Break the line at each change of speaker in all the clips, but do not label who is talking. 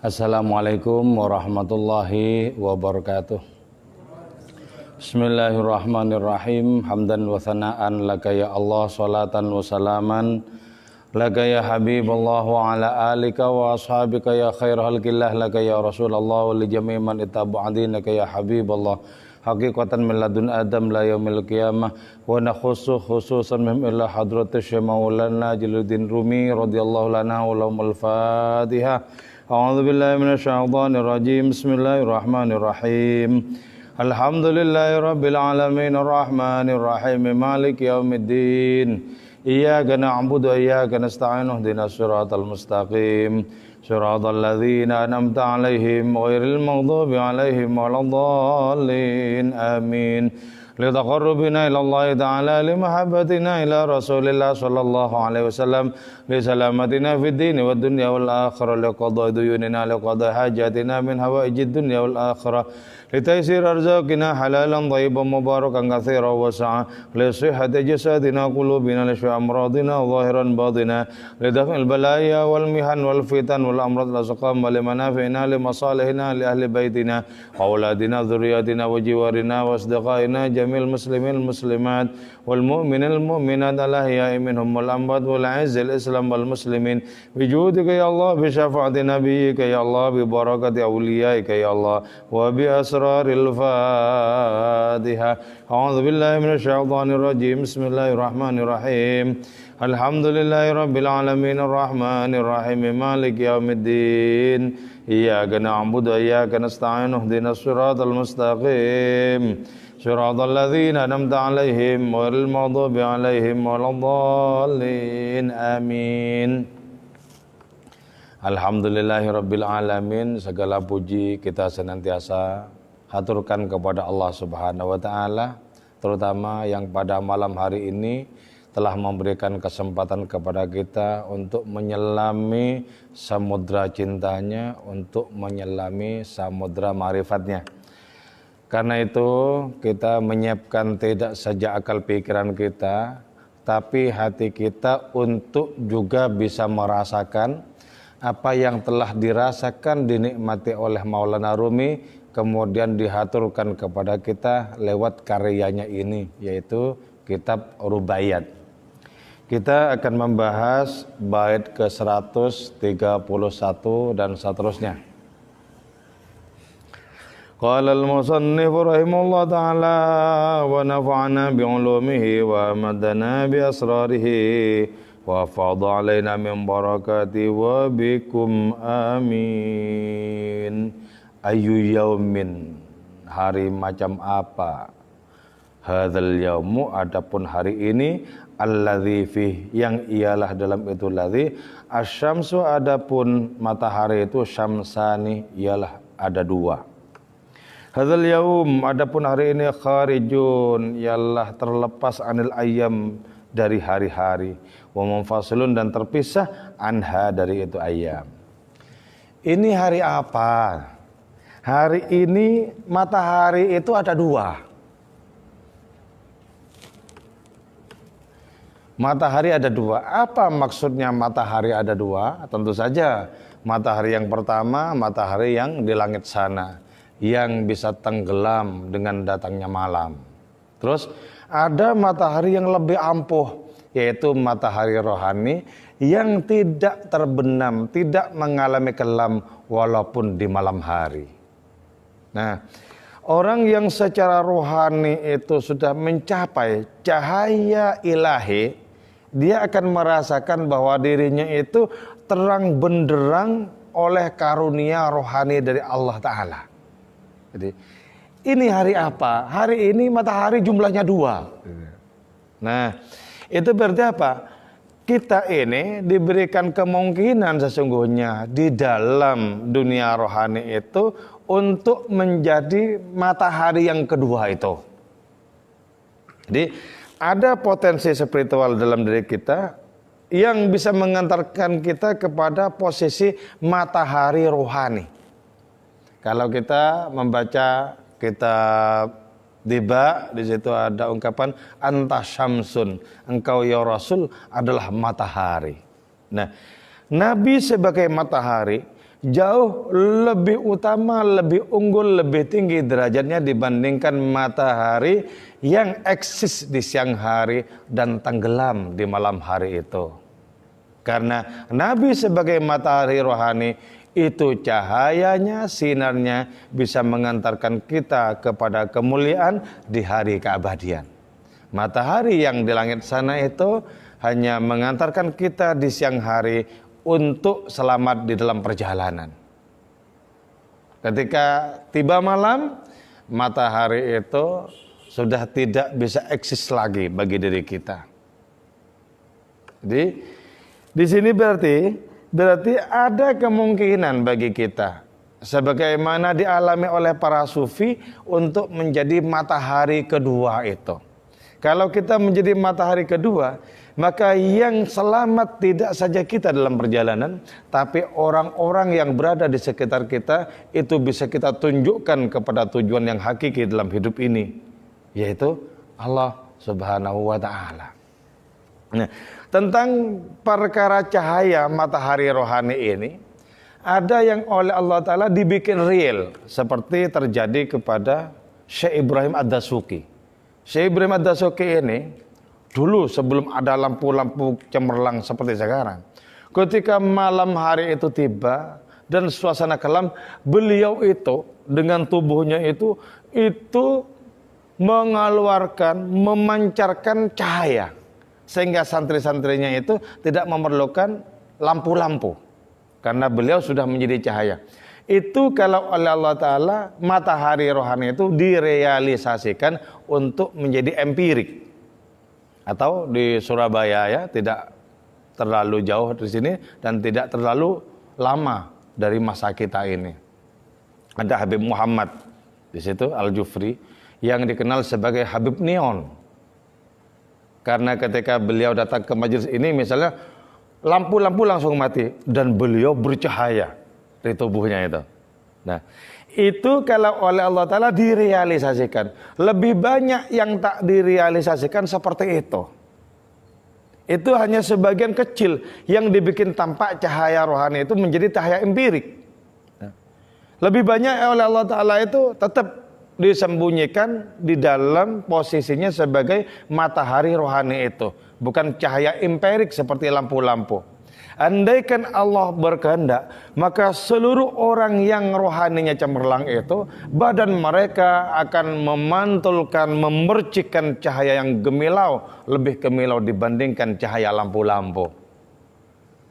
Assalamualaikum warahmatullahi wabarakatuh. Bismillahirrahmanirrahim. Hamdan wa thana'an laka ya Allah, salatan wa salaman laka ya Habibullah wa ala alika wa ashabika ya khair halqillah laka ya Rasulullah wa li jami' man ittaba'adina ya Habibullah. Haqiqatan min ladun Adam la yaumil qiyamah wa nakhussu khususan min ila hadratis Maulana Jalaluddin Rumi radhiyallahu lana wa lahumul Fatihah. A'udzu billahi minasy syaithanir rajim. Bismillahirrahmanirrahim. Alhamdulillahirabbil alamin arrahmanir rahim maliki yaumiddin. Iyyaka na'budu wa iyyaka nasta'in ihdinas siratal mustaqim. Siratal ladzina an'amta 'alaihim ghairil maghdubi 'alaihim waladdallin. Amin. Litaqarrubina ila Allah ta'ala limahabbatina ila Rasulillah sallallahu alaihi wasallam li salamatina fid din wad dunya wal akhirah liqadha duyunina liqadha hajatina min hawaijid dunya wal akhirah litaysir arzaqina halalan thayyiban mubarakan katsiran wasa'a li sihhati jasadina qulubina li amradina zahiran batina li daf'il balaya wal mihan wal fitan wal amrad lasqam wa li manafi'ina li masalihina li ahli baitina wa auladina dzurriyyatina wa jiwarina wa asdiqaina jamil muslimin muslimat wal mu'minil mu'minat al-ahya'i minhum wal amwat wal 'izzil islam wal muslimin bijudika ya Allah bi syafaati nabiyyika ya Allah bi barakati awliyaika ya Allah wa bi asraril Fatihah. A'udzu billahi minasy syaithanir rajim. Bismillahirrahmanirrahim. Alhamdulillahirabbil alamin arrahmanir rahim maliki yaumiddin. Iyyaka na'budu wa iyyaka nasta'in ihdinas siratal mustaqim. Siratal ladzina an'amta 'alaihim ghairil maghdubi 'alaihim waladdallin. Amin. Alhamdulillahirabbil alamin. Segala puji kita senantiasa haturkan kepada Allah Subhanahu wa taala, terutama yang pada malam hari ini telah memberikan kesempatan kepada kita untuk menyelami samudra cintanya, untuk menyelami samudra ma'rifatnya. Karena itu kita menyiapkan tidak saja akal pikiran kita, tapi hati kita untuk juga bisa merasakan apa yang telah dirasakan dinikmati oleh Maulana Rumi, kemudian dihaturkan kepada kita lewat karyanya ini, yaitu kitab Rubaiyat. Kita akan membahas bait ke-131 dan seterusnya. Qala al-musannif rahimahullah ta'ala wa nafa'ana bi'ulumihi wa amadana bi asrarihi wa fadha alaina min barakati wa bikum amin. Ayu yaumin, hari macam apa? Hadzal yaumu, adapun hari ini, alladzi fih, yang ialah dalam itu ladzi, asyamsu, adapun matahari itu, syamsani, ialah ada dua. Hadzal yaum, adapun hari ini, kharijun, ialah terlepas anil ayyam, dari hari-hari, wa munfasilun, dan terpisah anha, dari itu ayyam. Ini hari apa? Hari ini matahari itu ada dua. Matahari ada dua. Apa maksudnya matahari ada dua? Tentu saja matahari yang pertama, matahari yang di langit sana, yang bisa tenggelam dengan datangnya malam. Terus ada matahari yang lebih ampuh, yaitu matahari rohani yang tidak terbenam, tidak mengalami kelam walaupun di malam hari. Nah, orang yang secara rohani itu sudah mencapai cahaya ilahi, dia akan merasakan bahwa dirinya itu terang benderang oleh karunia rohani dari Allah Ta'ala. Jadi, ini hari apa? Hari ini matahari jumlahnya dua. Nah, itu berarti apa? Kita ini diberikan kemungkinan sesungguhnya di dalam dunia rohani itu untuk menjadi matahari yang kedua itu. Jadi ada potensi spiritual dalam diri kita yang bisa mengantarkan kita kepada posisi matahari rohani. Kalau kita membaca kitab Diba, di situ ada ungkapan anta syamsun, engkau ya Rasul adalah matahari. Nah, Nabi sebagai matahari jauh lebih utama, lebih unggul, lebih tinggi derajatnya dibandingkan matahari yang eksis di siang hari dan tenggelam di malam hari itu. Karena Nabi sebagai matahari rohani itu cahayanya, sinarnya bisa mengantarkan kita kepada kemuliaan di hari keabadian. Matahari yang di langit sana itu hanya mengantarkan kita di siang hari untuk selamat di dalam perjalanan. Ketika tiba malam, matahari itu sudah tidak bisa eksis lagi bagi diri kita. Jadi di sini berarti ada kemungkinan bagi kita, sebagaimana dialami oleh para sufi, untuk menjadi matahari kedua itu. Kalau kita menjadi matahari kedua, maka yang selamat tidak saja kita dalam perjalanan, tapi orang-orang yang berada di sekitar kita itu bisa kita tunjukkan kepada tujuan yang hakiki dalam hidup ini, yaitu Allah Subhanahu wa ta'ala. Nah, tentang perkara cahaya matahari rohani ini, ada yang oleh Allah Ta'ala dibikin real, seperti terjadi kepada Syekh Ibrahim Ad-Dasuki. Syekh Ibrahim Ad-Dasuki ini dulu sebelum ada lampu-lampu cemerlang seperti sekarang, ketika malam hari itu tiba dan suasana kelam, beliau itu dengan tubuhnya itu mengeluarkan, memancarkan cahaya, sehingga santri-santrinya itu tidak memerlukan lampu-lampu, karena beliau sudah menjadi cahaya. Itu kalau oleh Allah Ta'ala matahari rohani itu direalisasikan untuk menjadi empirik. Atau di Surabaya ya, tidak terlalu jauh dari sini dan tidak terlalu lama dari masa kita ini. Ada Habib Muhammad di situ Al-Jufri yang dikenal sebagai Habib Neon. Karena ketika beliau datang ke majelis ini misalnya, lampu-lampu langsung mati dan beliau bercahaya di tubuhnya itu. Nah, itu kalau oleh Allah Ta'ala direalisasikan. Lebih banyak yang tak direalisasikan seperti itu. Itu hanya sebagian kecil yang dibikin tampak cahaya rohani itu menjadi cahaya empirik. Nah, lebih banyak oleh Allah Ta'ala itu tetap disembunyikan di dalam posisinya sebagai matahari rohani itu, bukan cahaya empirik seperti lampu-lampu. Andaikan Allah berkehendak, maka seluruh orang yang rohaninya cemerlang itu, badan mereka akan memantulkan, memercikkan cahaya yang gemilau, lebih gemilau dibandingkan cahaya lampu-lampu.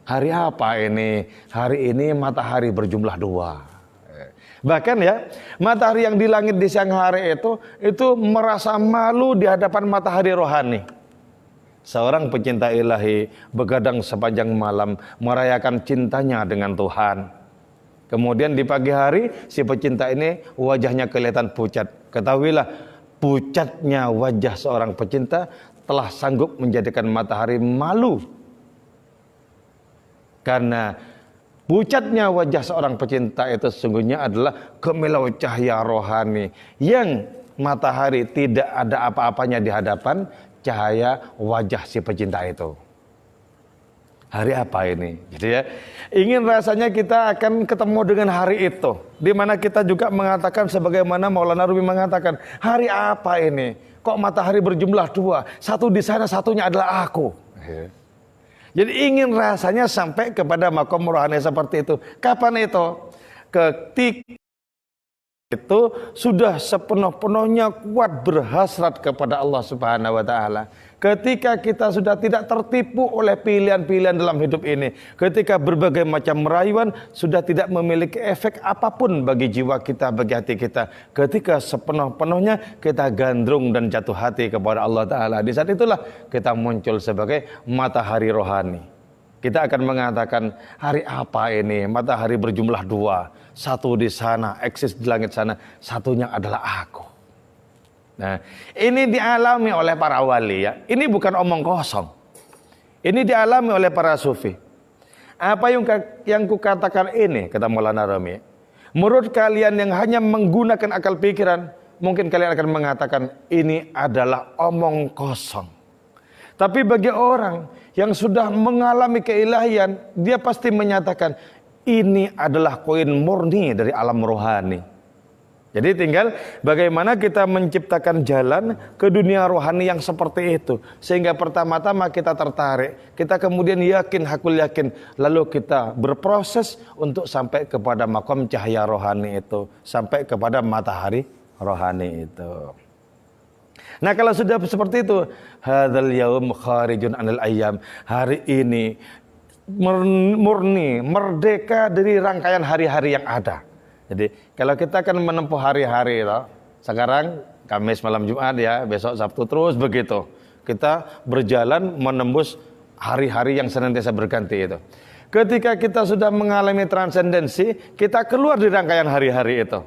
Hari apa ini? Hari ini matahari berjumlah 2. Bahkan ya, matahari yang di langit di siang hari itu merasa malu di hadapan matahari rohani. Seorang pecinta ilahi begadang sepanjang malam merayakan cintanya dengan Tuhan. Kemudian di pagi hari si pecinta ini wajahnya kelihatan pucat. Ketahuilah, pucatnya wajah seorang pecinta telah sanggup menjadikan matahari malu. Karena pucatnya wajah seorang pecinta itu sesungguhnya adalah gemilau cahaya rohani yang matahari tidak ada apa-apanya di hadapan cahaya wajah si pecinta itu. Hari apa ini? Jadi ya, ingin rasanya kita akan ketemu dengan hari itu, di mana kita juga mengatakan sebagaimana Maulana Rumi mengatakan, hari apa ini? Kok matahari berjumlah 2? Satu di sana, satunya adalah aku. Jadi ingin rasanya sampai kepada makom rohani seperti itu. Kapan itu? Ketika itu sudah sepenuh-penuhnya kuat berhasrat kepada Allah Subhanahu wa ta'ala. Ketika kita sudah tidak tertipu oleh pilihan-pilihan dalam hidup ini, ketika berbagai macam merayuan sudah tidak memiliki efek apapun bagi jiwa kita, bagi hati kita, ketika sepenuh-penuhnya kita gandrung dan jatuh hati kepada Allah Ta'ala, di saat itulah kita muncul sebagai matahari rohani. Kita akan mengatakan, hari apa ini? Matahari berjumlah 2. Satu di sana, eksis di langit sana. Satunya adalah aku. Nah, ini dialami oleh para wali ya. Ini bukan omong kosong. Ini dialami oleh para sufi. Apa yang kukatakan ini, kata Maulana Rumi, menurut kalian yang hanya menggunakan akal pikiran, mungkin kalian akan mengatakan ini adalah omong kosong. Tapi bagi orang yang sudah mengalami keilahian, dia pasti menyatakan ini adalah koin murni dari alam rohani. Jadi tinggal bagaimana kita menciptakan jalan ke dunia rohani yang seperti itu. Sehingga pertama-tama kita tertarik, kita kemudian yakin, hakul yakin. Lalu kita berproses untuk sampai kepada makom cahaya rohani itu. Sampai kepada matahari rohani itu. Nah kalau sudah seperti itu, hadzal yaum kharijun anil ayyam. Hari ini murni, merdeka dari rangkaian hari-hari yang ada. Jadi kalau kita akan menempuh hari-hari itu, sekarang Kamis malam Jumat ya, besok Sabtu terus begitu. Kita berjalan menembus hari-hari yang senantiasa berganti itu. Ketika kita sudah mengalami transendensi, kita keluar dari rangkaian hari-hari itu.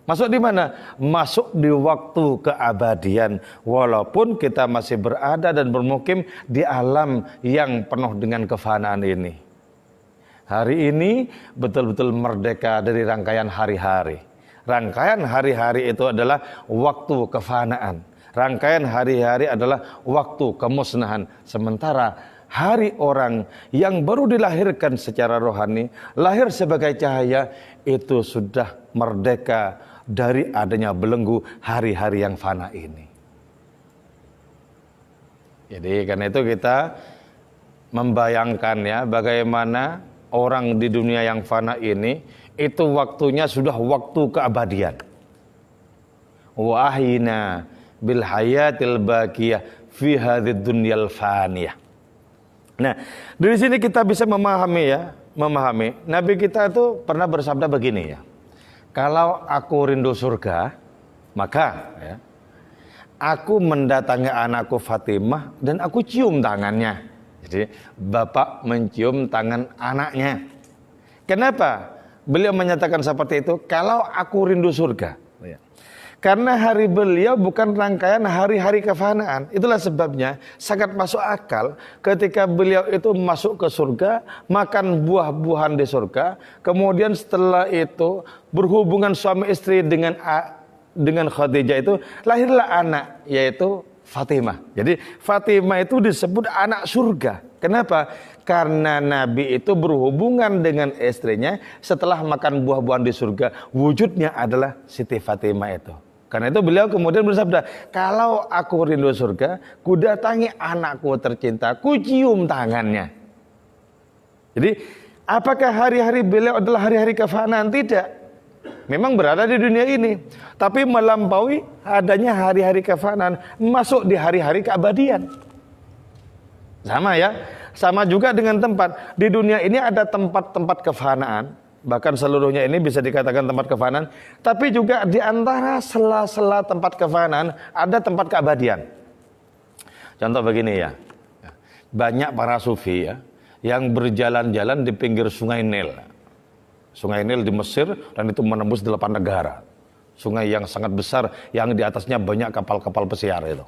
Masuk di mana? Masuk di waktu keabadian. Walaupun kita masih berada dan bermukim di alam yang penuh dengan kefanaan ini. Hari ini betul-betul merdeka dari rangkaian hari-hari. Rangkaian hari-hari itu adalah waktu kefanaan. Rangkaian hari-hari adalah waktu kemusnahan. Sementara hari orang yang baru dilahirkan secara rohani, lahir sebagai cahaya, itu sudah merdeka dari adanya belenggu hari-hari yang fana ini. Jadi karena itu kita membayangkan ya bagaimana orang di dunia yang fana ini itu waktunya sudah waktu keabadian. Wa ahina bil hayatil baqiyah fi hadzal dunyal faniyah. Nah, dari sini kita bisa memahami Nabi kita itu pernah bersabda begini ya. Kalau aku rindu surga, maka ya, aku mendatangi anakku Fatimah dan aku cium tangannya. Jadi bapak mencium tangan anaknya. Kenapa beliau menyatakan seperti itu? Kalau aku rindu surga. Karena hari beliau bukan rangkaian hari-hari kefanaan. Itulah sebabnya sangat masuk akal ketika beliau itu masuk ke surga, makan buah-buahan di surga, kemudian setelah itu berhubungan suami istri dengan Khadijah itu lahirlah anak, yaitu Fatimah. Jadi Fatimah itu disebut anak surga. Kenapa? Karena Nabi itu berhubungan dengan istrinya setelah makan buah-buahan di surga. Wujudnya adalah Siti Fatimah itu. Karena itu beliau kemudian bersabda, kalau aku rindu surga, ku datangi anakku tercinta, ku cium tangannya. Jadi apakah hari-hari beliau adalah hari-hari kefanaan? Tidak. Memang berada di dunia ini, tapi melampaui adanya hari-hari kefanaan, masuk di hari-hari keabadian. Sama ya, sama juga dengan tempat. Di dunia ini ada tempat-tempat kefanaan, bahkan seluruhnya ini bisa dikatakan tempat kefanaan, tapi juga di antara sela-sela tempat kefanaan ada tempat keabadian. Contoh begini ya, banyak para sufi ya, yang berjalan-jalan di pinggir sungai Nil. Sungai Nil di Mesir dan itu menembus 8 negara. Sungai yang sangat besar yang di atasnya banyak kapal-kapal pesiar itu.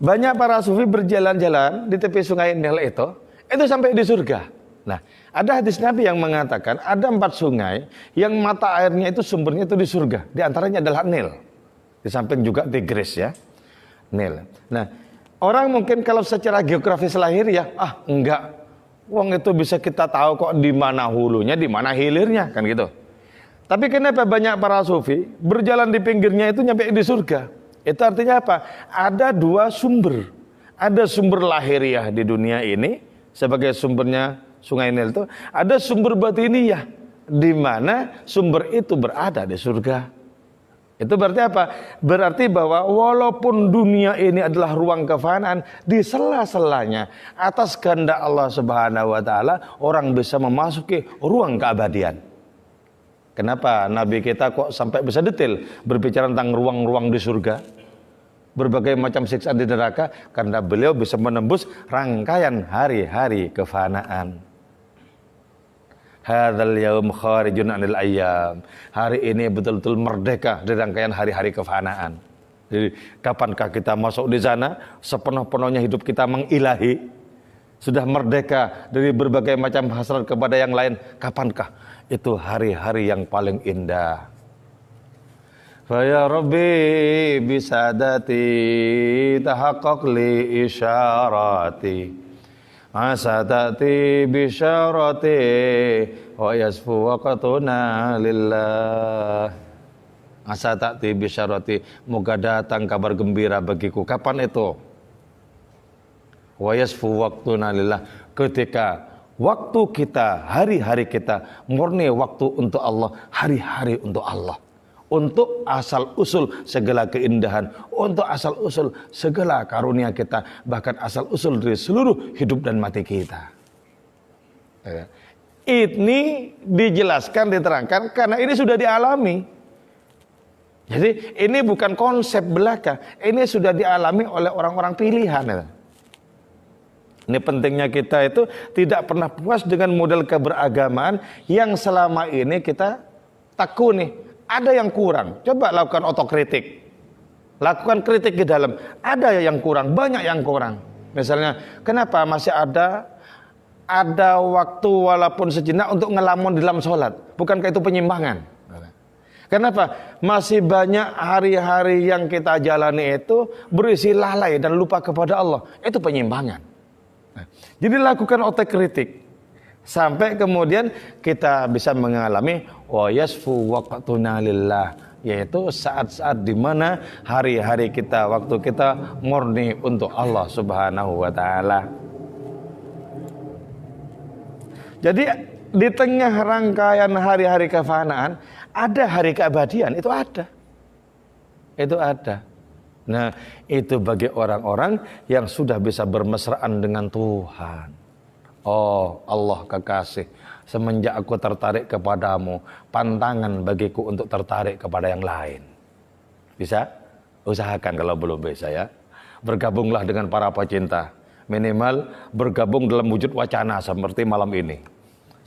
Banyak para sufi berjalan-jalan di tepi sungai Nil itu sampai di surga. Nah, ada hadis Nabi yang mengatakan ada 4 sungai yang mata airnya itu sumbernya itu di surga. Di antaranya adalah Nil. Di samping juga Tigris ya. Nil. Nah, orang mungkin kalau secara geografis lahir ya, enggak. Wong itu bisa kita tahu kok di mana hulunya, di mana hilirnya, kan gitu. Tapi kenapa banyak para sufi berjalan di pinggirnya itu nyampe di surga? Itu artinya apa? Ada 2 sumber. Ada sumber lahiriah di dunia ini sebagai sumbernya Sungai Nil itu. Ada sumber batiniyah di mana sumber itu berada di surga. Itu berarti apa? Berarti bahwa walaupun dunia ini adalah ruang kefanaan, di sela-selanya atas kehendak Allah Subhanahu wa taala orang bisa memasuki ruang keabadian. Kenapa Nabi kita kok sampai bisa detail berbicara tentang ruang-ruang di surga? Berbagai macam siksaan di neraka, karena beliau bisa menembus rangkaian hari-hari kefanaan. Hadzal yaum kharijun anil ayyam. Hari ini betul-betul merdeka dari rangkaian hari-hari kefanaan. Jadi kapankah kita masuk di sana sepenuh-penuhnya hidup kita mengilahi, sudah merdeka dari berbagai macam hasrat kepada yang lain? Kapankah itu hari-hari yang paling indah? Fa ya Rabbi bisadati tahaqqaq li isyarati asa ta'ti bisyarati wa yasfu waqtuna lillah. Asa ta'ti bisyarati, moga datang kabar gembira bagiku. Kapan itu? Wa yasfu waqtuna lillah, ketika waktu kita, hari-hari kita murni waktu untuk Allah, hari-hari untuk Allah. Untuk asal usul segala keindahan, untuk asal usul segala karunia kita, bahkan asal usul dari seluruh hidup dan mati kita. Ini dijelaskan, diterangkan karena ini sudah dialami. Jadi ini bukan konsep belaka, ini sudah dialami oleh orang-orang pilihan. Ini pentingnya kita itu tidak pernah puas dengan model keberagamaan yang selama ini kita tekuni. Ada yang kurang, coba lakukan otokritik. Lakukan kritik di dalam. Ada yang kurang, banyak yang kurang. Misalnya, kenapa masih ada waktu walaupun sejenak untuk ngelamun di dalam sholat? Bukankah itu penyimpangan? Kenapa? Masih banyak hari-hari yang kita jalani itu berisi lalai dan lupa kepada Allah. Itu penyimpangan. Jadi lakukan otokritik. Sampai kemudian kita bisa mengalami wa yasfu waqtuna lillah, yaitu saat-saat di mana hari-hari kita, waktu kita murni untuk Allah Subhanahu wa taala. Jadi di tengah rangkaian hari-hari kefanaan ada hari keabadian, itu ada. Itu ada. Nah, itu bagi orang-orang yang sudah bisa bermesraan dengan Tuhan. Oh Allah kekasih, semenjak aku tertarik kepadamu, pantangan bagiku untuk tertarik kepada yang lain. Bisa? Usahakan kalau belum bisa ya. Bergabunglah dengan para pecinta. Minimal bergabung dalam wujud wacana seperti malam ini.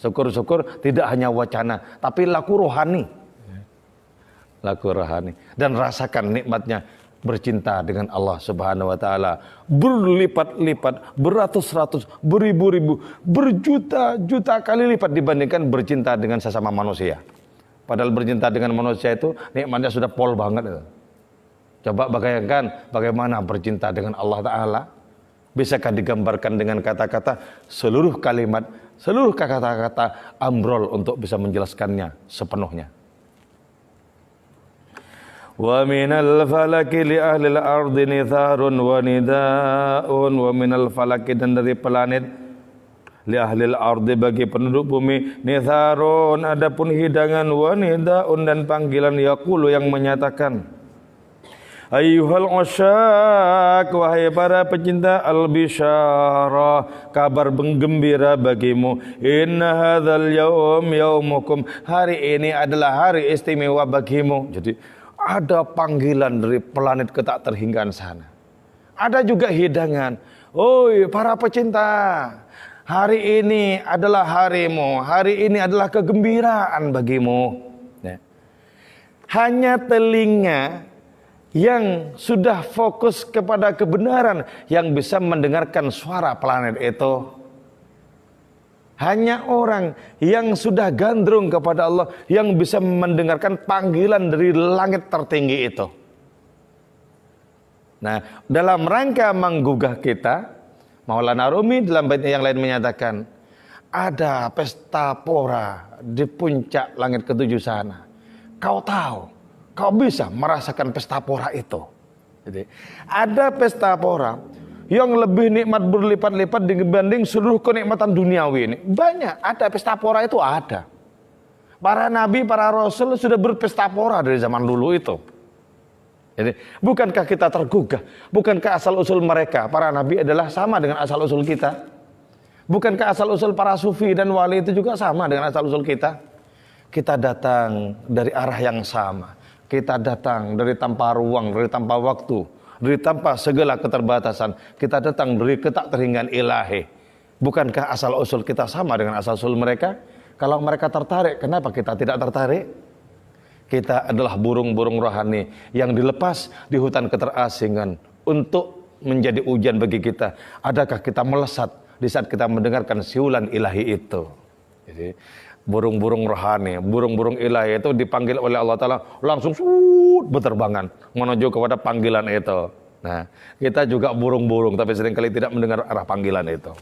Syukur-syukur tidak hanya wacana, tapi laku rohani. Laku rohani. Dan rasakan nikmatnya bercinta dengan Allah Subhanahu wa taala, berlipat-lipat, beratus-ratus, beribu-ribu, berjuta-juta kali lipat dibandingkan bercinta dengan sesama manusia. Padahal bercinta dengan manusia itu nikmatnya sudah pol banget itu. Coba bayangkan bagaimana bercinta dengan Allah taala. Bisakah digambarkan dengan kata-kata? Seluruh kalimat, seluruh kata-kata ambrol untuk bisa menjelaskannya sepenuhnya. Wa minal falaki li ahlil ardi nitharun wa nidaun, wa minal falaki, dan dari planet, li ahlil ardi, bagi penduduk bumi, nitharun, adapun hidangan, wa nidaun, dan panggilan, yaqulu, yang menyatakan, ayyuhal usyak, wahai para pecinta, al-bisyara, kabar gembira bagimu, inna hadzal yaum yaumukum, hari ini adalah hari istimewa bagimu. Jadi ada panggilan dari planet ke tak terhinggakan sana. Ada juga hidangan. Oi para pecinta, hari ini adalah harimu. Hari ini adalah kegembiraan bagimu. Hanya telinga yang sudah fokus kepada kebenaran yang bisa mendengarkan suara planet itu. Hanya orang yang sudah gandrung kepada Allah yang bisa mendengarkan panggilan dari langit tertinggi itu. Nah, dalam rangka menggugah kita, Maulana Rumi dalam baitnya yang lain menyatakan, ada pesta pora di puncak langit ketujuh sana. Kau tahu, kau bisa merasakan pesta pora itu. Jadi, ada pesta pora yang lebih nikmat berlipat-lipat dibanding seluruh kenikmatan duniawi ini. Banyak, ada pesta pora itu ada. Para nabi, para rasul sudah berpesta pora dari zaman dulu itu. Jadi, bukankah kita tergugah? Bukankah asal-usul mereka, para nabi, adalah sama dengan asal-usul kita? Bukankah asal-usul para sufi dan wali itu juga sama dengan asal-usul kita? Kita datang dari arah yang sama. Kita datang dari tanpa ruang, dari tanpa waktu, dari tanpa segala keterbatasan. Kita datang dari ketak terhinggakan ilahi. Bukankah asal-usul kita sama dengan asal-usul mereka? Kalau mereka tertarik, kenapa kita tidak tertarik? Kita adalah burung-burung rohani yang dilepas di hutan keterasingan untuk menjadi ujian bagi kita. Adakah kita melesat di saat kita mendengarkan siulan ilahi itu? Jadi, burung-burung rohani, burung-burung ilahi itu dipanggil oleh Allah Ta'ala, langsung berterbangan menuju kepada panggilan itu. Nah, kita juga burung-burung, tapi seringkali tidak mendengar arah panggilan itu.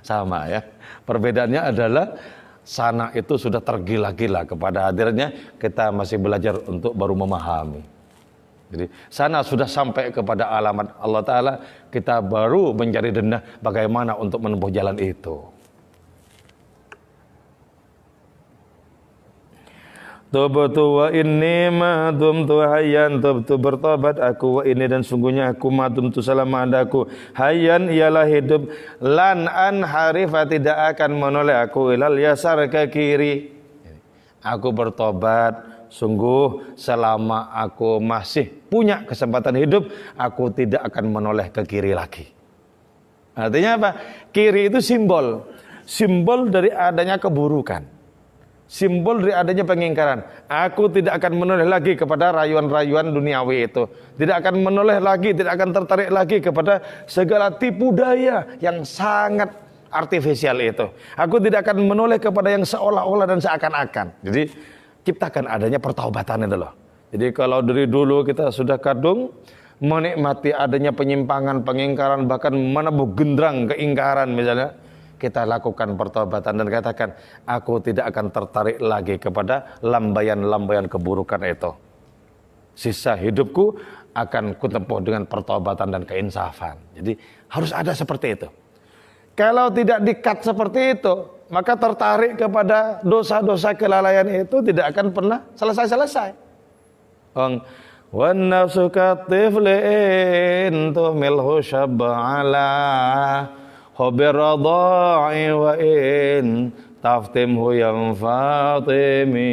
Sama ya. Perbedaannya adalah sana itu sudah tergila-gila kepada hadirnya, kita masih belajar untuk baru memahami. Jadi sana sudah sampai kepada alamat Allah Ta'ala, kita baru mencari denah bagaimana untuk menempuh jalan itu. Tubtu wa inni ma dumtu hayyan, tubtu bertobat aku wa ini dan sungguhnya aku ma dumtu selama adaku hayyan ialah hidup, lan an harifa tidak akan menoleh aku ilal yasar ke kiri. Aku bertobat sungguh selama aku masih punya kesempatan hidup, aku tidak akan menoleh ke kiri lagi. Artinya apa? Kiri itu simbol dari adanya keburukan, simbol dari adanya pengingkaran. Aku tidak akan menoleh lagi kepada rayuan-rayuan duniawi itu. Tidak akan menoleh lagi, tidak akan tertarik lagi kepada segala tipu daya yang sangat artifisial itu. Aku tidak akan menoleh kepada yang seolah-olah dan seakan-akan. Jadi ciptakan adanya pertaubatan itu loh. Jadi kalau dari dulu kita sudah kadung menikmati adanya penyimpangan, pengingkaran, bahkan menebuh genderang keingkaran misalnya, kita lakukan pertobatan dan katakan, aku tidak akan tertarik lagi kepada lambayan-lambayan keburukan itu. Sisa hidupku akan kutempuh dengan pertobatan dan keinsafan. Jadi harus ada seperti itu. Kalau tidak di-cut seperti itu, maka tertarik kepada dosa-dosa kelalaian itu tidak akan pernah selesai-selesai. Wan nafsu katiflin tuhmilhu syab'ala Hobiradha'i wa in taftimhu yang fatimi.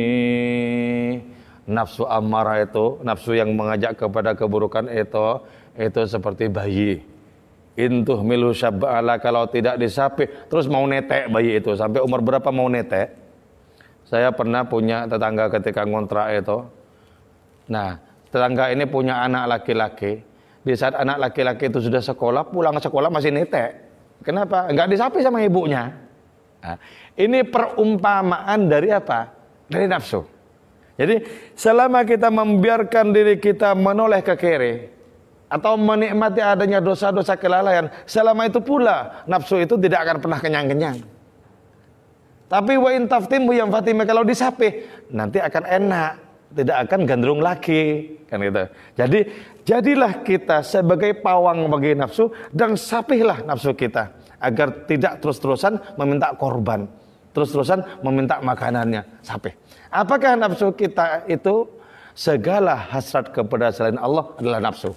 Nafsu amarah itu, nafsu yang mengajak kepada keburukan itu seperti bayi. Intuh milu syab'ala, kalau tidak disapi terus mau netek bayi itu. Sampai umur berapa mau netek? Saya pernah punya tetangga ketika ngontrak itu. Nah, tetangga ini punya anak laki-laki. Di saat anak laki-laki itu sudah sekolah, pulang sekolah masih netek. Kenapa? Enggak disapi sama ibunya. Nah, ini perumpamaan dari apa? Dari nafsu. Jadi selama kita membiarkan diri kita menoleh ke kiri atau menikmati adanya dosa-dosa kelalaian, selama itu pula nafsu itu tidak akan pernah kenyang-kenyang. Tapi wa in taftimu yang fatime, kalau disapi nanti akan enak, tidak akan gandrung lagi, kan gitu. Jadi jadilah kita sebagai pawang bagi nafsu dan sapihlah nafsu kita agar tidak terus-terusan meminta korban, terus-terusan meminta makanannya. Sapih. Apakah nafsu kita itu segala hasrat kepada selain Allah adalah nafsu?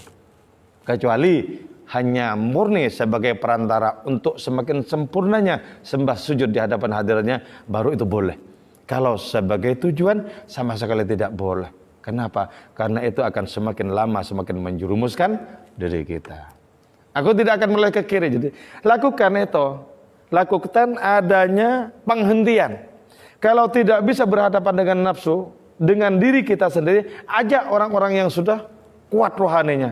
Kecuali hanya murni sebagai perantara untuk semakin sempurnanya sembah sujud di hadapan hadirannya, baru itu boleh. Kalau sebagai tujuan sama sekali tidak boleh. Kenapa? Karena itu akan semakin lama semakin menjerumuskan diri kita. Aku tidak akan mulai ke kiri. Jadi lakukan itu. Lakukan adanya penghentian. Kalau tidak bisa berhadapan dengan nafsu, dengan diri kita sendiri, ajak orang-orang yang sudah kuat rohaninya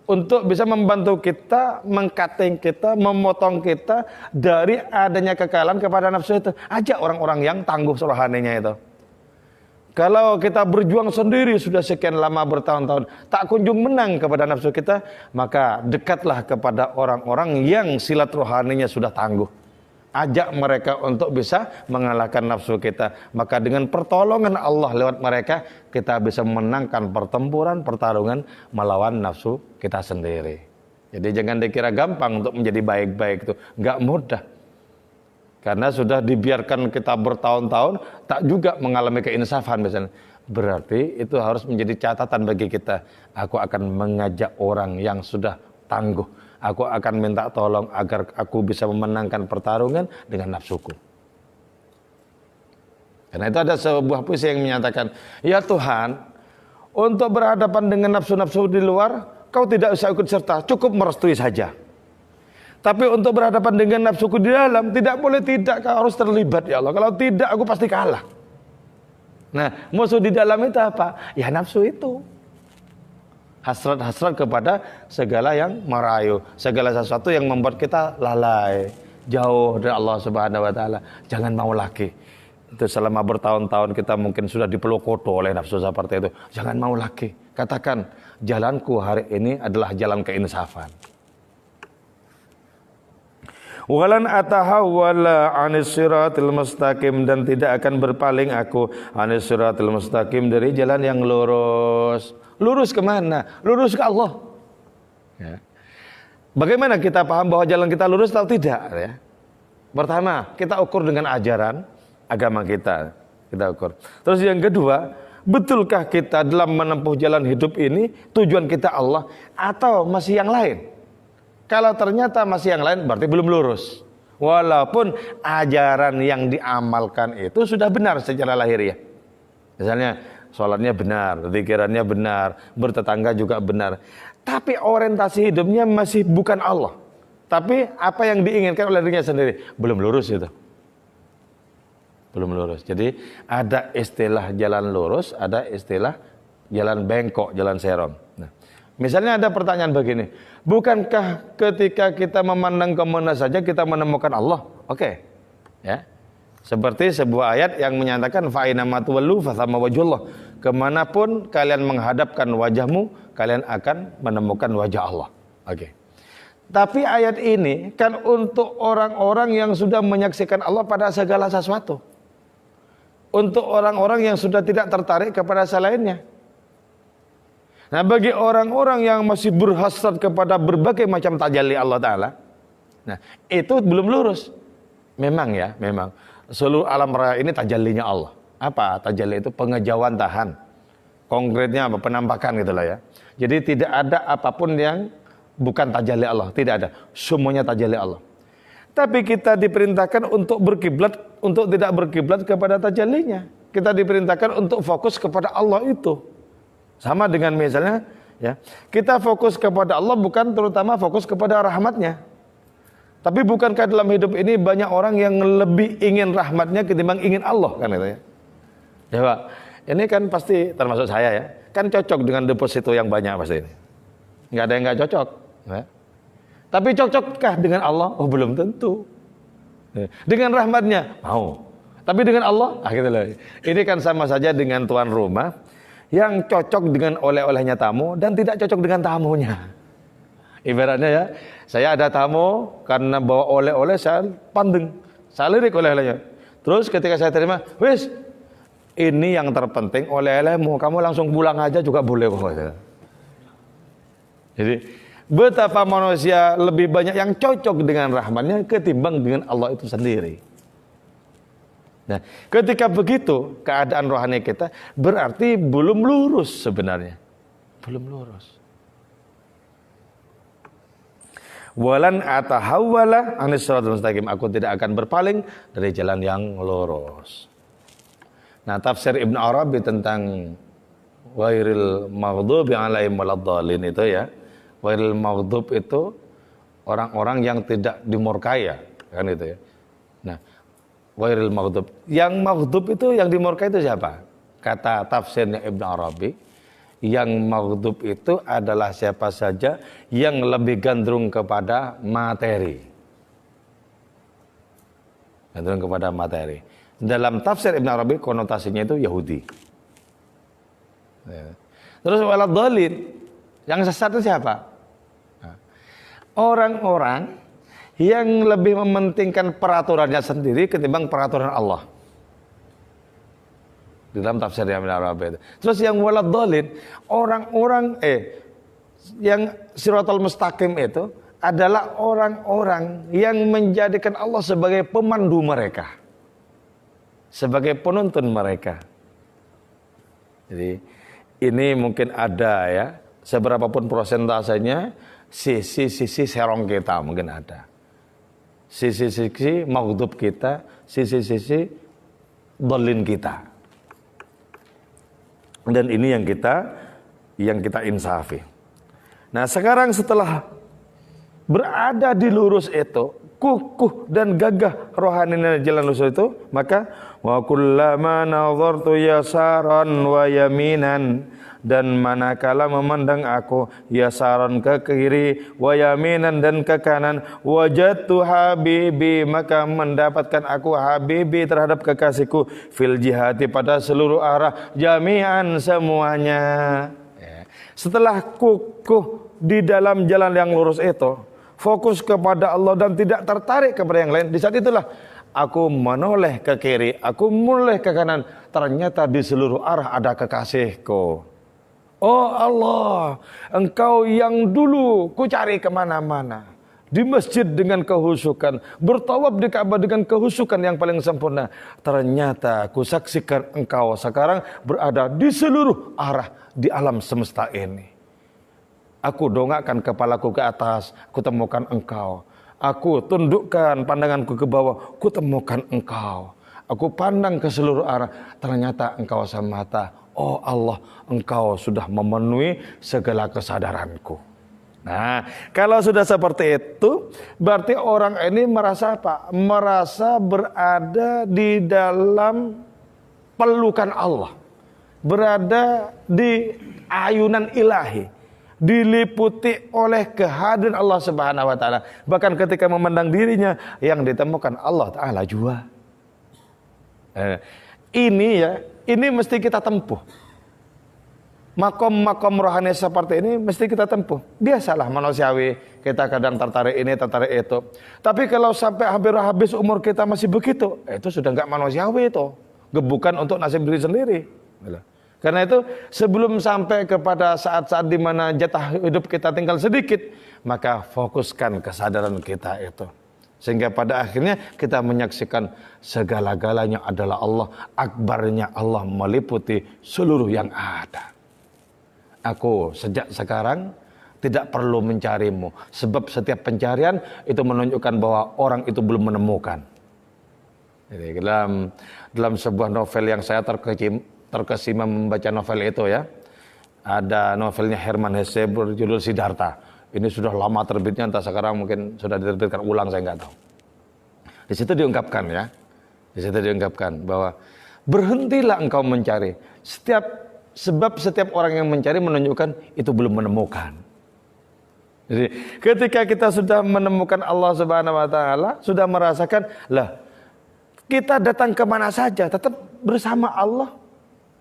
untuk bisa membantu kita, mengkating kita, memotong kita dari adanya kekalahan kepada nafsu itu. Ajak orang-orang yang tangguh rohaninya itu. Kalau kita berjuang sendiri sudah sekian lama bertahun-tahun, tak kunjung menang kepada nafsu kita, maka dekatlah kepada orang-orang yang silat rohaninya sudah tangguh. Ajak mereka untuk bisa mengalahkan nafsu kita. Maka dengan pertolongan Allah lewat mereka, kita bisa memenangkan pertempuran, pertarungan melawan nafsu kita sendiri. Jadi jangan dikira gampang untuk menjadi baik-baik itu. Enggak mudah. Karena sudah dibiarkan kita bertahun-tahun, tak juga mengalami keinsafan misalnya. Berarti itu harus menjadi catatan bagi kita. Aku akan mengajak orang yang sudah tangguh. Aku akan minta tolong agar aku bisa memenangkan pertarungan dengan nafsuku. Karena itu ada sebuah puisi yang menyatakan, ya Tuhan, untuk berhadapan dengan nafsu-nafsu di luar, kau tidak usah ikut serta, cukup merestui saja. Tapi untuk berhadapan dengan nafsuku di dalam, tidak boleh tidak, kau harus terlibat ya Allah. Kalau tidak, aku pasti kalah. Nah, musuh di dalam itu apa? Ya nafsu itu. Hasrat-hasrat kepada segala yang merayu, segala sesuatu yang membuat kita lalai, jauh dari Allah Subhanahu wa taala. Jangan mau lagi. Itu selama bertahun-tahun kita mungkin sudah dipelokoto oleh nafsu seperti itu. Jangan mau lagi. Katakan, jalanku hari ini adalah jalan keinsafan. Walan atahawwala 'anis siratil mustaqim, dan tidak akan berpaling aku 'anis siratil mustaqim, dari jalan yang lurus. Lurus kemana? Lurus ke Allah. Ya. Bagaimana kita paham bahwa jalan kita lurus atau tidak? Ya. Pertama, kita ukur dengan ajaran agama kita. Kita ukur. Terus yang kedua, betulkah kita dalam menempuh jalan hidup ini tujuan kita Allah atau masih yang lain? Kalau ternyata masih yang lain, berarti belum lurus. Walaupun ajaran yang diamalkan itu sudah benar secara lahiriah. Misalnya sholatnya benar, zikirnya benar, bertetangga juga benar. Tapi orientasi hidupnya masih bukan Allah. Tapi apa yang diinginkan oleh dirinya sendiri, belum lurus itu. Belum lurus. Jadi ada istilah jalan lurus, ada istilah jalan bengkok, jalan serong. Nah, misalnya ada pertanyaan begini, bukankah ketika kita memandang kemana saja kita menemukan Allah? Oke. Ya. Seperti sebuah ayat yang menyatakan fa aina ma tuwallu fa thamma wajhullah. Kemanapun kalian menghadapkan wajahmu, kalian akan menemukan wajah Allah. Oke. Tapi ayat ini kan untuk orang-orang yang sudah menyaksikan Allah pada segala sesuatu. Untuk orang-orang yang sudah tidak tertarik kepada selainnya. Nah, bagi orang-orang yang masih berhasrat kepada berbagai macam tajalli Allah Ta'ala, nah itu belum lurus. Memang ya, memang seluruh alam raya ini tajallinya Allah. Apa tajalli itu? Pengejauhan tahan. Konkretnya apa? Penampakan gitulah ya. Jadi tidak ada apapun yang bukan tajalli Allah, tidak ada. Semuanya tajalli Allah. Tapi kita diperintahkan untuk berkiblat, untuk tidak berkiblat kepada tajallinya. Kita diperintahkan untuk fokus kepada Allah itu. Sama dengan misalnya, ya, kita fokus kepada Allah bukan terutama fokus kepada rahmatnya. Tapi bukankah dalam hidup ini banyak orang yang lebih ingin rahmatnya ketimbang ingin Allah, kan itu ya? Ya Pak, ini kan pasti termasuk saya ya, kan cocok dengan deposito yang banyak pasti ini. Nggak ada yang nggak cocok. Ya. Tapi cocokkah dengan Allah? Oh belum tentu. Ya. Dengan rahmatnya, mau. Tapi dengan Allah, gitu loh. Ini kan sama saja dengan tuan rumah yang cocok dengan oleh-olehnya tamu dan tidak cocok dengan tamunya. Ibaratnya ya, saya ada tamu karena bawa oleh-oleh saya pandeng, saya lirik oleh-olehnya. Terus ketika saya terima, wis, ini yang terpenting oleh-olehmu, kamu langsung pulang aja juga boleh kok. Jadi betapa manusia lebih banyak yang cocok dengan rahmatnya ketimbang dengan Allah itu sendiri. Nah, ketika begitu keadaan rohani kita berarti belum lurus sebenarnya. Belum lurus. Walan atahawwala 'anis siratal mustaqim, aku tidak akan berpaling dari jalan yang lurus. Nah, tafsir Ibnu Arabi tentang ghairil maghdubi 'alaihim waladdallin itu ya. Ghairil maghdub itu orang-orang yang tidak dimurkai ya, kan itu ya. Nah, ghairil maghdub, yang maghdub itu yang dimurkai itu siapa? Kata tafsirnya Ibnu Arabi, yang maghdub itu adalah siapa saja yang lebih gandrung kepada materi. Gandrung kepada materi. Dalam tafsir Ibnu Arabi konotasinya itu Yahudi. Terus waladdallin, yang sesat itu siapa? Orang-orang yang lebih mementingkan peraturannya sendiri ketimbang peraturan Allah. Di dalam tafsir Ibnu Arabi itu. Terus yang waladdallin, orang-orang yang siratal mustaqim itu adalah orang-orang yang menjadikan Allah sebagai pemandu mereka, sebagai penuntun mereka. Jadi ini mungkin ada ya, seberapapun prosentasenya, sisi-sisi serong kita mungkin ada. Sisi-sisi maghdub kita, sisi-sisi dhalin kita. Dan ini yang kita insafi. Nah, sekarang setelah berada di lurus itu, kukuh dan gagah rohani jalan lurus itu, maka wa kullama nadhartu yasaran wa yaminan, dan manakala memandang aku yasaran ke kiri, wa yaminan dan ke kanan, wajadtu habibi, maka mendapatkan aku habibi terhadap kekasihku, fil jihati pada seluruh arah, jami'an semuanya. Setelah kukuh di dalam jalan yang lurus itu,
fokus kepada Allah dan tidak tertarik kepada yang lain, di saat itulah aku menoleh ke kiri, aku menoleh ke kanan, ternyata di seluruh arah ada kekasihku. Oh Allah, Engkau yang dulu ku cari kemana-mana, di masjid dengan kehusukan, bertawaf di Ka'bah dengan kehusukan yang paling sempurna. Ternyata ku saksikan Engkau sekarang berada di seluruh arah di alam semesta ini. Aku dongakkan kepalaku ke atas, ku temukan Engkau. Aku tundukkan pandanganku ke bawah, ku temukan Engkau. Aku pandang ke seluruh arah, ternyata Engkau semata. Oh Allah, Engkau sudah memenuhi segala kesadaranku. Nah, kalau sudah seperti itu, berarti orang ini merasa apa? Merasa berada di dalam pelukan Allah, berada di ayunan ilahi, diliputi oleh kehadiran Allah Subhanahu wa taala. Bahkan ketika memandang dirinya, yang ditemukan Allah taala jua. Ini mesti kita tempuh. Makom-makom rohani seperti ini mesti kita tempuh. Biasalah manusiawi, kita kadang tertarik ini, tertarik itu. Tapi kalau sampai hampir habis umur kita masih begitu, itu sudah nggak manusiawi itu. Gebukan untuk nasib diri sendiri. Karena itu sebelum sampai kepada saat-saat di mana jatah hidup kita tinggal sedikit, maka fokuskan kesadaran kita itu. Sehingga pada akhirnya kita menyaksikan segala-galanya adalah Allah, akbarnya Allah meliputi seluruh yang ada. Aku sejak sekarang tidak perlu mencarimu, sebab setiap pencarian itu menunjukkan bahwa orang itu belum menemukan. Jadi dalam sebuah novel yang saya terkesima membaca novel itu ya, ada novelnya Hermann Hesse berjudul Siddhartha. Ini sudah lama terbitnya, entah sekarang mungkin sudah diterbitkan ulang, saya nggak tahu. Di situ diungkapkan ya, di situ diungkapkan bahwa berhentilah engkau mencari. Sebab setiap orang yang mencari menunjukkan itu belum menemukan. Jadi ketika kita sudah menemukan Allah Subhanahu wa taala, sudah merasakan, lah kita datang kemana saja tetap bersama Allah,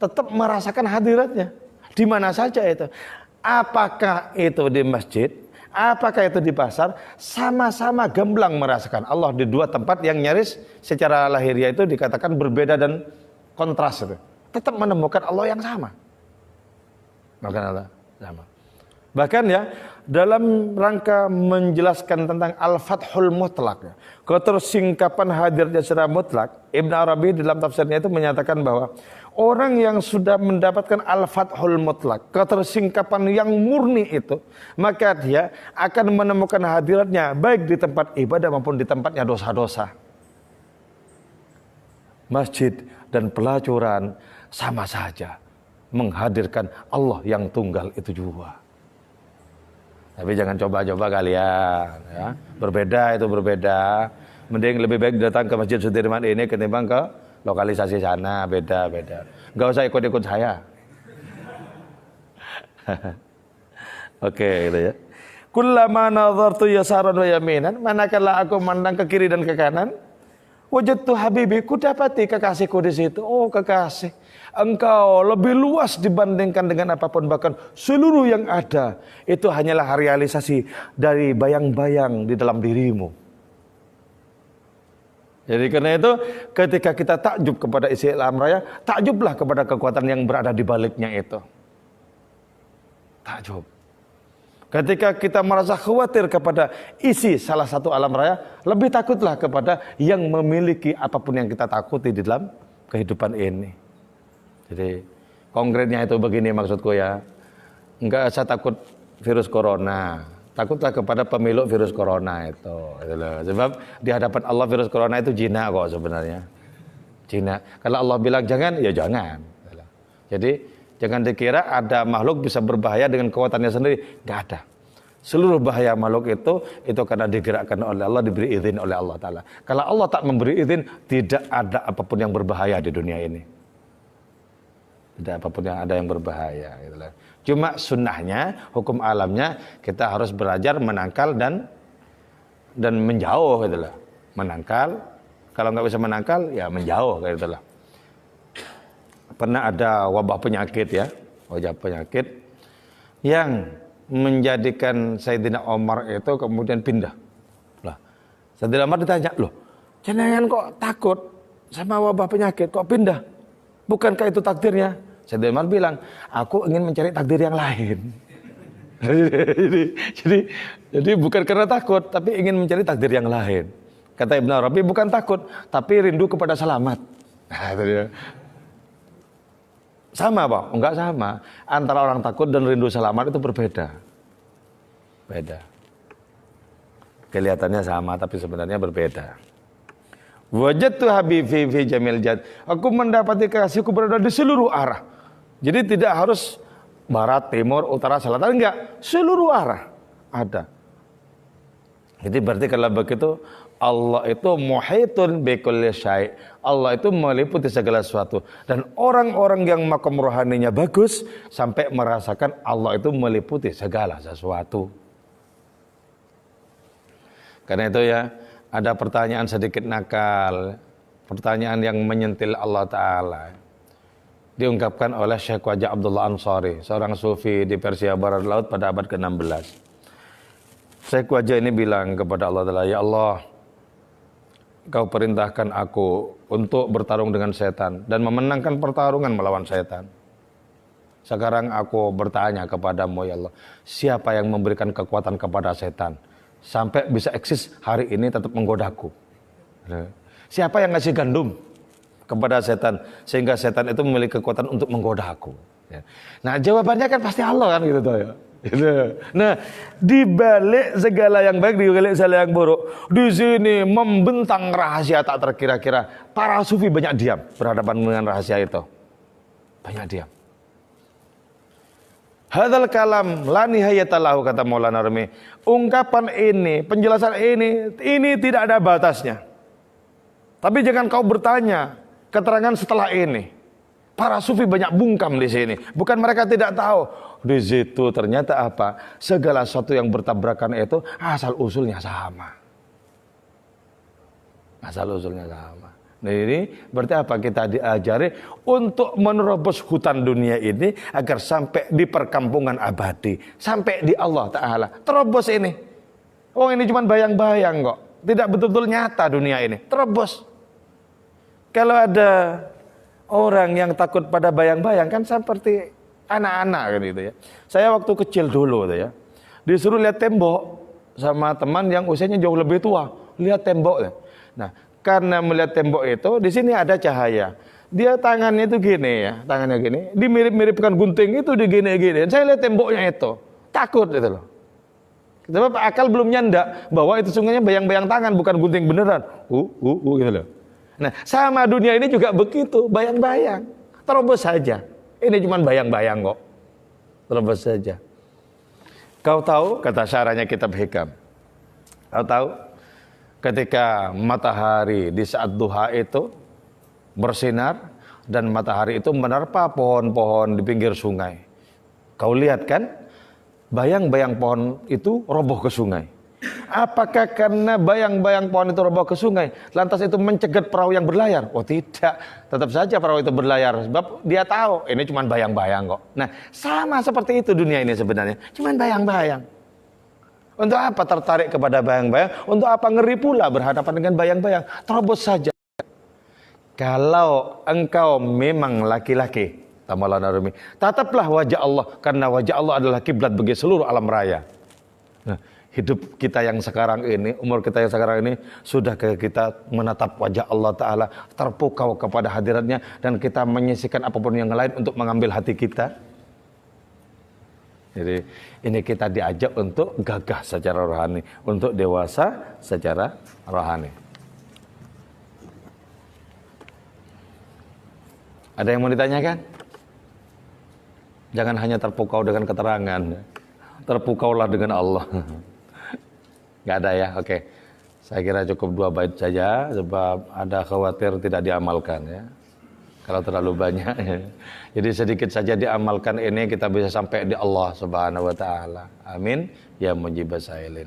tetap merasakan hadiratnya di mana saja itu. Apakah itu di masjid, apakah itu di pasar, sama-sama gamblang merasakan Allah di dua tempat yang nyaris secara lahiriah itu dikatakan berbeda dan kontras itu. Tetap menemukan Allah yang sama. Bahkan Allah sama. Bahkan ya, dalam rangka menjelaskan tentang Al-Fathul Mutlaq, ketersingkapan hadirnya secara mutlak, Ibn Arabi dalam tafsirnya itu menyatakan bahwa orang yang sudah mendapatkan Al-Fathul Mutlaq, ketersingkapan yang murni itu, maka dia akan menemukan hadiratnya baik di tempat ibadah maupun di tempatnya dosa-dosa. Masjid dan pelacuran sama saja menghadirkan Allah yang tunggal itu juga. Tapi jangan coba-coba kalian ya. Berbeda itu berbeda. Mending lebih baik datang ke Masjid Sudirman ini ketimbang ke lokalisasi sana, beda-beda. Enggak usah ikut-ikut saya. Oke, gitu ya. Kullama nadhartu yasaran wa yaminan, manakala aku memandang ke kiri dan ke kanan, wajadtu habibi, ku dapati kekasihku di situ. Oh, kekasih, engkau lebih luas dibandingkan dengan apapun, bahkan seluruh yang ada itu hanyalah realisasi dari bayang-bayang di dalam dirimu. Jadi karena itu ketika kita takjub kepada isi alam raya, takjublah kepada kekuatan yang berada di baliknya itu. Takjub. Ketika kita merasa khawatir kepada isi salah satu alam raya, lebih takutlah kepada yang memiliki apapun yang kita takuti di dalam kehidupan ini. Jadi konkretnya itu begini maksudku ya. Enggak usah takut virus corona. Takutlah kepada pemilik virus corona itu. Sebab di hadapan Allah virus corona itu jinak kok sebenarnya. Jinak. Kalau Allah bilang jangan, ya jangan. Jadi jangan dikira ada makhluk bisa berbahaya dengan kekuatannya sendiri. Enggak ada. Seluruh bahaya makhluk itu karena digerakkan oleh Allah, diberi izin oleh Allah Ta'ala. Kalau Allah tak memberi izin, tidak ada apapun yang berbahaya di dunia ini. Tidak apapun yang ada yang berbahaya. Gitu lah. Cuma sunnahnya, hukum alamnya, kita harus belajar menangkal dan menjauh. Gitu lah. Menangkal, kalau nggak bisa menangkal, ya menjauh. Gitu lah. Pernah ada wabah penyakit ya, wabah penyakit yang menjadikan Sayyidina Umar itu kemudian pindah. Lah, Sayyidina Umar ditanya, loh, jenengan kok takut sama wabah penyakit, kok pindah? Bukankah itu takdirnya? Sayyidina Umar bilang, aku ingin mencari takdir yang lain. jadi bukan karena takut, tapi ingin mencari takdir yang lain. Kata Ibnu Arabi, bukan takut, tapi rindu kepada selamat. Sama Pak? Enggak sama. Antara orang takut dan rindu selamat itu berbeda. Beda. Kelihatannya sama, tapi sebenarnya berbeda. Wajadtu habibi fi jamil jad. Aku mendapati kekasihku berada di seluruh arah. Jadi tidak harus barat, timur, utara, selatan, enggak. Seluruh arah ada. Jadi berarti kalau begitu Allah itu muhitun bikulli syai'. Allah itu meliputi segala sesuatu. Dan orang-orang yang makam rohaninya bagus sampai merasakan Allah itu meliputi segala sesuatu. Karena itu ya, ada pertanyaan sedikit nakal, pertanyaan yang menyentil Allah Ta'ala. Diungkapkan oleh Syekh Wajah Abdullah Ansari, seorang sufi di Persia Barat Laut pada abad ke-16. Syekh Wajah ini bilang kepada Allah Ta'ala, ya Allah, Kau perintahkan aku untuk bertarung dengan setan dan memenangkan pertarungan melawan setan. Sekarang aku bertanya kepadamu ya Allah, siapa yang memberikan kekuatan kepada setan sampai bisa eksis hari ini tetap menggodaku? Siapa yang ngasih gandum kepada setan sehingga setan itu memiliki kekuatan untuk menggoda aku? Nah jawabannya kan pasti Allah kan gitu ya. Nah, di balik segala yang baik, di balik segala yang buruk, di sini membentang rahasia tak terkira-kira. Para sufi banyak diam berhadapan dengan rahasia itu. Banyak diam. Hadzal kalam la nihayata lahu, kata Maulana Rumi. Ungkapan ini, penjelasan ini tidak ada batasnya. Tapi jangan kau bertanya keterangan setelah ini. Para sufi banyak bungkam di sini. Bukan mereka tidak tahu. Di situ ternyata apa? Segala sesuatu yang bertabrakan itu asal usulnya sama. Asal usulnya sama. Nah ini berarti apa? Kita diajari untuk menerobos hutan dunia ini agar sampai di perkampungan abadi. Sampai di Allah Ta'ala. Terobos ini. Oh ini cuma bayang-bayang kok. Tidak betul-betul nyata dunia ini. Terobos. Kalau ada orang yang takut pada bayang-bayang kan seperti anak-anak kan gitu ya. Saya waktu kecil dulu tuh ya, disuruh lihat tembok sama teman yang usianya jauh lebih tua, lihat tembok. Nah, karena melihat tembok itu di sini ada cahaya. Dia tangannya itu gini ya, tangannya gini, dimirip-miripkan gunting itu digini-gini. Saya lihat temboknya itu, takut gitu loh. Sebab akal belum nyandak bahwa itu sungguhnya bayang-bayang tangan bukan gunting beneran. Gitu loh. Nah, sama dunia ini juga begitu, bayang-bayang. Terobos saja. Ini cuma bayang-bayang kok. Terobos saja. Kau tahu, kata syarahnya kitab Hikam. Kau tahu, ketika matahari di saat duha itu bersinar dan matahari itu menerpa pohon-pohon di pinggir sungai. Kau lihat kan, bayang-bayang pohon itu roboh ke sungai. Apakah karena bayang-bayang pohon itu roboh ke sungai, lantas itu mencegat perahu yang berlayar? Oh tidak, tetap saja perahu itu berlayar. Sebab dia tahu, ini cuma bayang-bayang kok. Nah sama seperti itu dunia ini sebenarnya, cuma bayang-bayang. Untuk apa tertarik kepada bayang-bayang? Untuk apa ngeri pula berhadapan dengan bayang-bayang? Terobos saja. Kalau engkau memang laki-laki, Maulana Rumi, tataplah wajah Allah, karena wajah Allah adalah kiblat bagi seluruh alam raya. Nah, hidup kita yang sekarang ini, umur kita yang sekarang ini, sudah kita menatap wajah Allah Ta'ala, terpukau kepada hadiratnya, dan kita menyisihkan apapun yang lain untuk mengambil hati kita. Jadi ini kita diajak untuk gagah secara rohani, untuk dewasa secara rohani. Ada yang mau ditanyakan? Jangan hanya terpukau dengan keterangan, terpukaulah dengan Allah. Nggak ada ya, oke. Saya kira cukup 2 bait saja, sebab ada khawatir tidak diamalkan ya. Kalau terlalu banyak ya. Jadi sedikit saja diamalkan ini kita bisa sampai di Allah Subhanahu wa taala. Amin ya mujibas sailin.